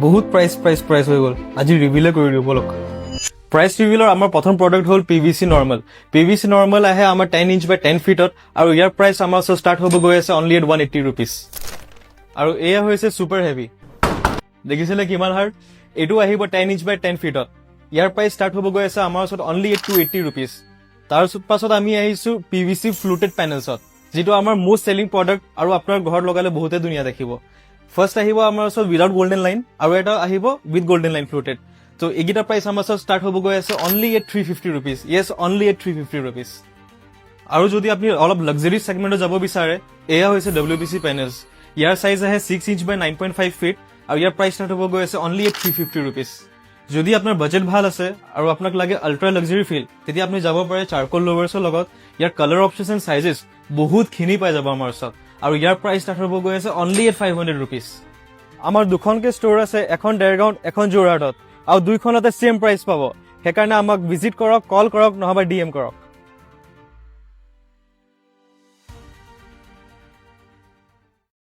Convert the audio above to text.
বহুত প্ৰাইচ হৈ গ'ল আজি ৰিভিলে কৰি দিওঁ বলক প্ৰাইচ ৰিভিলৰ আমাৰ প্ৰথম প্ৰডাক্ট হ'ল PVC নৰ্মেল আহে আমাৰ 10 ইঞ্চ বাই 10 ফিটত আৰু ইয়াৰ প্ৰাইচ আমাৰ ষ্টাৰ্ট হ'ব গৈ আছে অনলি এট 180 ৰুপিজ আৰু এয়া হৈছে ছুপাৰ হেভি দেখিছিলে কিমান হাৰ্ড এইটো আহিব 10 ইঞ্চ বাই 10 ফিটত ইয়াৰ প্ৰাইচ ষ্টাৰ্ট হ'ব গৈ আছে আমাৰ ওচৰত অনলি এট 280 ৰুপিজ তাৰ পাছত আমি আহিছো PVC ফ্লুটেড পেনেলছত যেটো আমাৰ মোষ্ট সেলিং প্ৰডাক্ট আৰু আপোনাৰ ঘৰত লগালে বহুতে ধুনীয়া দেখিব ফাৰ্স্ট আহিব আমাৰ ওচৰত উইদাউট গোল্ডেন লাইন আৰু এটা আহিব উইথ গোল্ডেন লাইন ফ্লুটেড তো এইগিটা প্ৰাইচ আমাৰ ওচৰত ষ্টাৰ্ট হ'ব গৈ আছে only at 350 rupees yes only at 350 rupees আৰু যদি আপুনি অলপ লাক্সাৰি সেগমেন্টত যাব বিচাৰে এয়া হৈছে WPC পেনেলছ ইয়াৰ সাইজ আহে 6 ইঞ্চ বাই 9.5 ফিট আৰু ইয়াৰ প্ৰাইচ ষ্টাৰ্ট হ'ব গৈ আছে অনলি এট 350 ৰুপিজ যদি আপোনাৰ বাজেট ভাল আছে আৰু আপোনাক লাগে আল্ট্ৰা লাক্সাৰি ফিল তেতিয়া আপুনি যাব পাৰে চাৰকোল লোভাৰ্ছৰ লগত ইয়াৰ কালাৰ অপচনছ এণ্ড সাইজেছ বহুত খিনি পাই যাব আমাৰ ওচৰত আৰু ইয়াৰ প্ৰাইচ ষ্টাৰ্ট হ'ব গৈ আছে অনলি এট 500 ৰুপিজ আমাৰ দুখনকে ষ্ট'ৰ আছে এখন ডেৰগাঁৱত এখন যোৰহাটত আৰু দুইখনতে সেম প্ৰাইচ পাব সেইকাৰণে আমাক ভিজিট কৰক কল কৰক নহবা DM কৰক